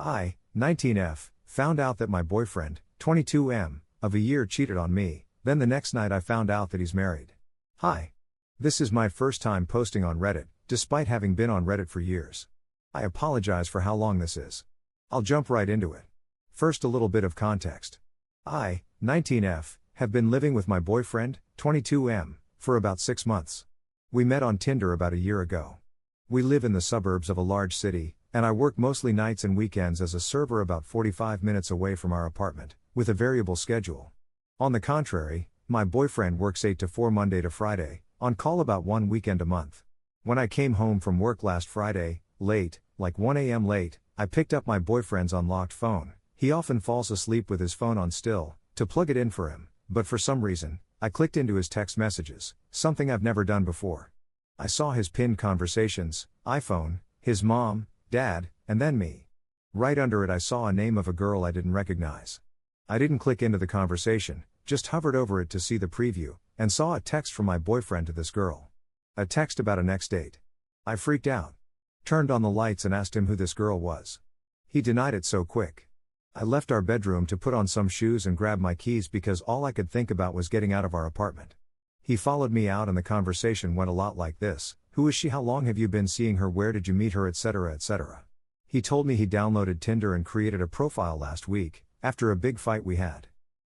I, 19F, found out that my boyfriend, 22M, of a year cheated on me, then the next night I found out that he's married. Hi. This is my first time posting on Reddit, despite having been on Reddit for years. I apologize for how long this is. I'll jump right into it. First, a little bit of context. I, 19F, have been living with my boyfriend, 22M, for about 6 months. We met on Tinder about a year ago. We live in the suburbs of a large city, and I work mostly nights and weekends as a server about 45 minutes away from our apartment, with a variable schedule. On the contrary, my boyfriend works 8 to 4 Monday to Friday, on call about 1 weekend a month. When I came home from work last Friday, late, like 1 a.m. late, I picked up my boyfriend's unlocked phone. He often falls asleep with his phone on still, to plug it in for him, but for some reason, I clicked into his text messages, something I've never done before. I saw his pinned conversations, iPhone, his mom, dad, and then me. Right under it I saw a name of a girl I didn't recognize. I didn't click into the conversation, just hovered over it to see the preview, and saw a text from my boyfriend to this girl. A text about a next date. I freaked out. Turned on the lights and asked him who this girl was. He denied it so quick. I left our bedroom to put on some shoes and grab my keys because all I could think about was getting out of our apartment. He followed me out and the conversation went a lot like this: who is she, how long have you been seeing her, where did you meet her, etc. etc. He told me he downloaded Tinder and created a profile last week, after a big fight we had.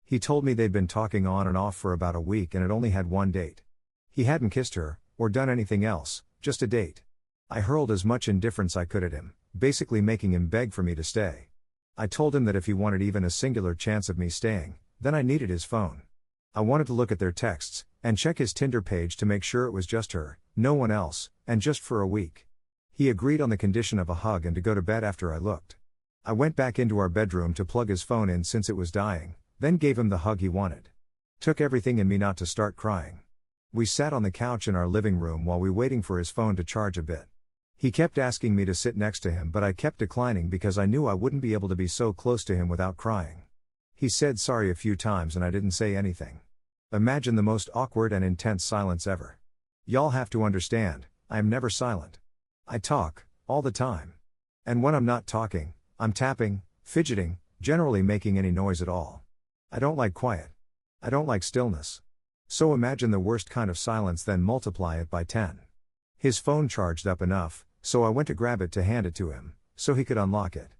He told me they'd been talking on and off for about a week and had only had one date. He hadn't kissed her, or done anything else, just a date. I hurled as much indifference I could at him, basically making him beg for me to stay. I told him that if he wanted even a singular chance of me staying, then I needed his phone. I wanted to look at their texts, and check his Tinder page to make sure it was just her, no one else, and just for a week. He agreed on the condition of a hug and to go to bed after I looked. I went back into our bedroom to plug his phone in since it was dying, then gave him the hug he wanted. Took everything in me not to start crying. We sat on the couch in our living room while we waiting for his phone to charge a bit. He kept asking me to sit next to him, but I kept declining because I knew I wouldn't be able to be so close to him without crying. He said sorry a few times and I didn't say anything. Imagine the most awkward and intense silence ever. Y'all have to understand, I am never silent. I talk, all the time. And when I'm not talking, I'm tapping, fidgeting, generally making any noise at all. I don't like quiet. I don't like stillness. So imagine the worst kind of silence, then multiply it by 10. His phone charged up enough, so I went to grab it to hand it to him, so he could unlock it.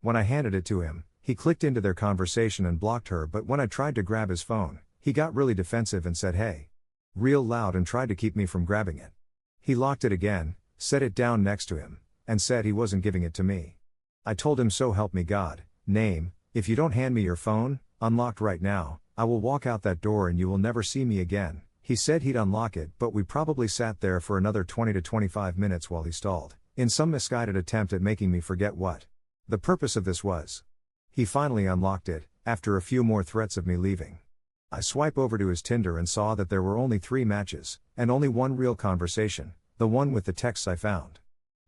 When I handed it to him, he clicked into their conversation and blocked her, but when I tried to grab his phone, he got really defensive and said hey, real loud, and tried to keep me from grabbing it. He locked it again, set it down next to him, and said he wasn't giving it to me. I told him so help me God, name, if you don't hand me your phone, unlocked right now, I will walk out that door and you will never see me again. He said he'd unlock it, but we probably sat there for another 20 to 25 minutes while he stalled, in some misguided attempt at making me forget what the purpose of this was. He finally unlocked it, after a few more threats of me leaving. I swipe over to his Tinder and saw that there were only 3 matches, and only one real conversation, the one with the texts I found.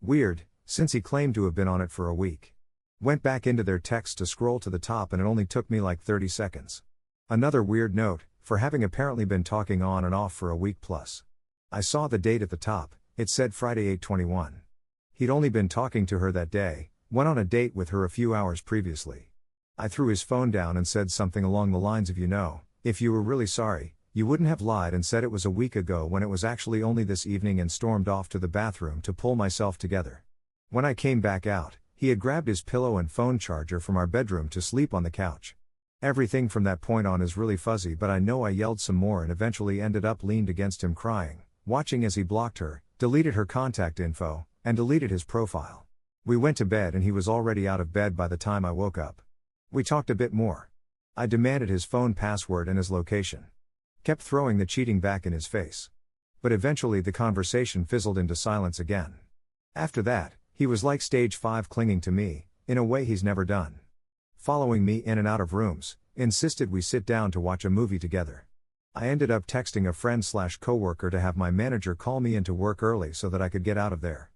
Weird, since he claimed to have been on it for a week. Went back into their text to scroll to the top and it only took me like 30 seconds. Another weird note, for having apparently been talking on and off for a week plus. I saw the date at the top, it said Friday 8/21. He'd only been talking to her that day, went on a date with her a few hours previously. I threw his phone down and said something along the lines of, if you were really sorry, you wouldn't have lied and said it was a week ago when it was actually only this evening, and stormed off to the bathroom to pull myself together. When I came back out, he had grabbed his pillow and phone charger from our bedroom to sleep on the couch. Everything from that point on is really fuzzy, but I know I yelled some more and eventually ended up leaned against him crying, watching as he blocked her, deleted her contact info, and deleted his profile. We went to bed and he was already out of bed by the time I woke up. We talked a bit more. I demanded his phone password and his location. Kept throwing the cheating back in his face. But eventually the conversation fizzled into silence again. After that, he was like stage 5 clinging to me, in a way he's never done. Following me in and out of rooms, insisted we sit down to watch a movie together. I ended up texting a friend/coworker to have my manager call me into work early so that I could get out of there.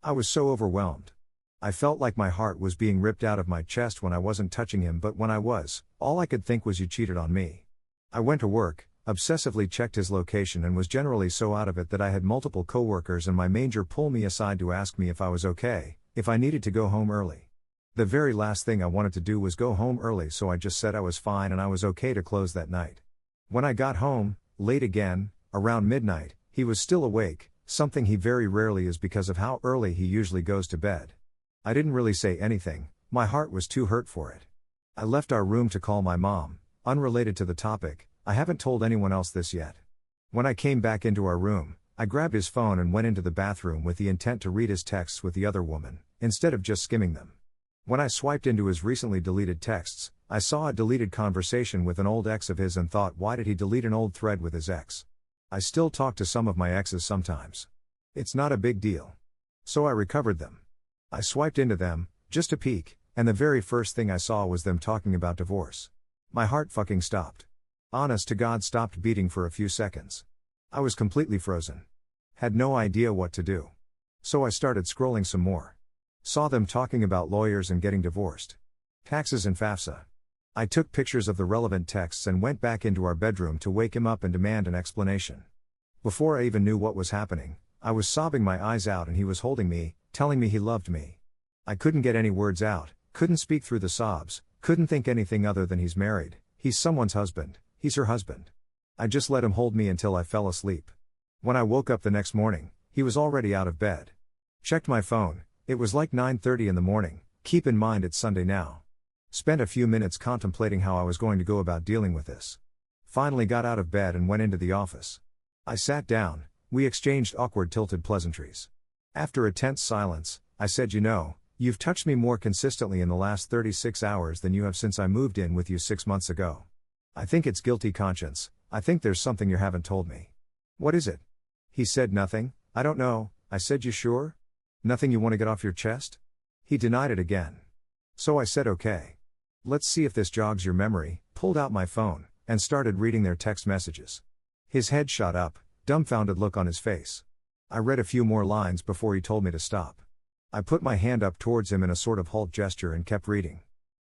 I was so overwhelmed. I felt like my heart was being ripped out of my chest when I wasn't touching him, but when I was, all I could think was you cheated on me. I went to work, obsessively checked his location, and was generally so out of it that I had multiple coworkers and my manager pull me aside to ask me if I was okay, if I needed to go home early. The very last thing I wanted to do was go home early, so I just said I was fine and I was okay to close that night. When I got home, late again, around midnight, he was still awake, something he very rarely is because of how early he usually goes to bed. I didn't really say anything, my heart was too hurt for it. I left our room to call my mom. Unrelated to the topic, I haven't told anyone else this yet. When I came back into our room, I grabbed his phone and went into the bathroom with the intent to read his texts with the other woman, instead of just skimming them. When I swiped into his recently deleted texts, I saw a deleted conversation with an old ex of his and thought, why did he delete an old thread with his ex? I still talk to some of my exes sometimes. It's not a big deal. So I recovered them. I swiped into them, just to peek, and the very first thing I saw was them talking about divorce. My heart fucking stopped. Honest to God, stopped beating for a few seconds. I was completely frozen. Had no idea what to do. So I started scrolling some more. Saw them talking about lawyers and getting divorced. Taxes and FAFSA. I took pictures of the relevant texts and went back into our bedroom to wake him up and demand an explanation. Before I even knew what was happening, I was sobbing my eyes out and he was holding me, telling me he loved me. I couldn't get any words out, couldn't speak through the sobs, couldn't think anything other than he's married, he's someone's husband, he's her husband. I just let him hold me until I fell asleep. When I woke up the next morning, he was already out of bed. Checked my phone, it was like 9:30 in the morning, keep in mind it's Sunday now. Spent a few minutes contemplating how I was going to go about dealing with this. Finally got out of bed and went into the office. I sat down, we exchanged awkward tilted pleasantries. After a tense silence, I said, you've touched me more consistently in the last 36 hours than you have since I moved in with you 6 months ago. I think it's guilty conscience, I think there's something you haven't told me. What is it? He said, nothing, I don't know. I said, you sure? Nothing you want to get off your chest? He denied it again. So I said, okay. Let's see if this jogs your memory, pulled out my phone, and started reading their text messages. His head shot up, dumbfounded look on his face. I read a few more lines before he told me to stop. I put my hand up towards him in a sort of halt gesture and kept reading.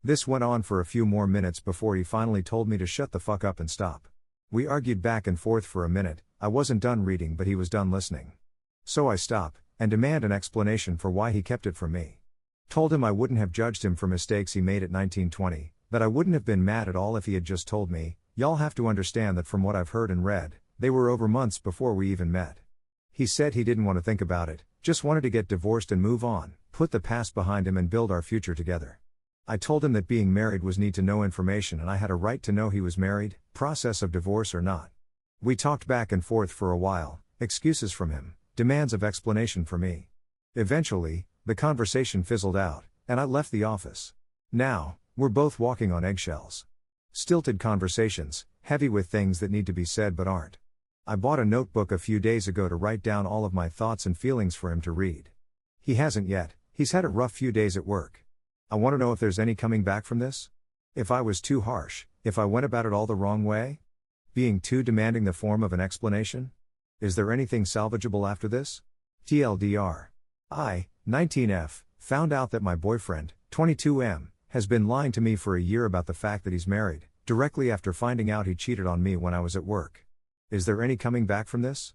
This went on for a few more minutes before he finally told me to shut the fuck up and stop. We argued back and forth for a minute. I wasn't done reading, but he was done listening. So I stopped, and demand an explanation for why he kept it from me. Told him I wouldn't have judged him for mistakes he made at 1920, that I wouldn't have been mad at all if he had just told me, y'all have to understand that from what I've heard and read, they were over months before we even met. He said he didn't want to think about it, just wanted to get divorced and move on, put the past behind him and build our future together. I told him that being married was need to know information and I had a right to know he was married, process of divorce or not. We talked back and forth for a while, excuses from him, demands of explanation for me. Eventually, the conversation fizzled out, and I left the office. Now, we're both walking on eggshells. Stilted conversations, heavy with things that need to be said but aren't. I bought a notebook a few days ago to write down all of my thoughts and feelings for him to read. He hasn't yet, he's had a rough few days at work. I want to know if there's any coming back from this? If I was too harsh, if I went about it all the wrong way? Being too demanding the form of an explanation? Is there anything salvageable after this? TLDR. I, 19F, found out that my boyfriend, 22M, has been lying to me for a year about the fact that he's married, directly after finding out he cheated on me when I was at work. Is there any coming back from this?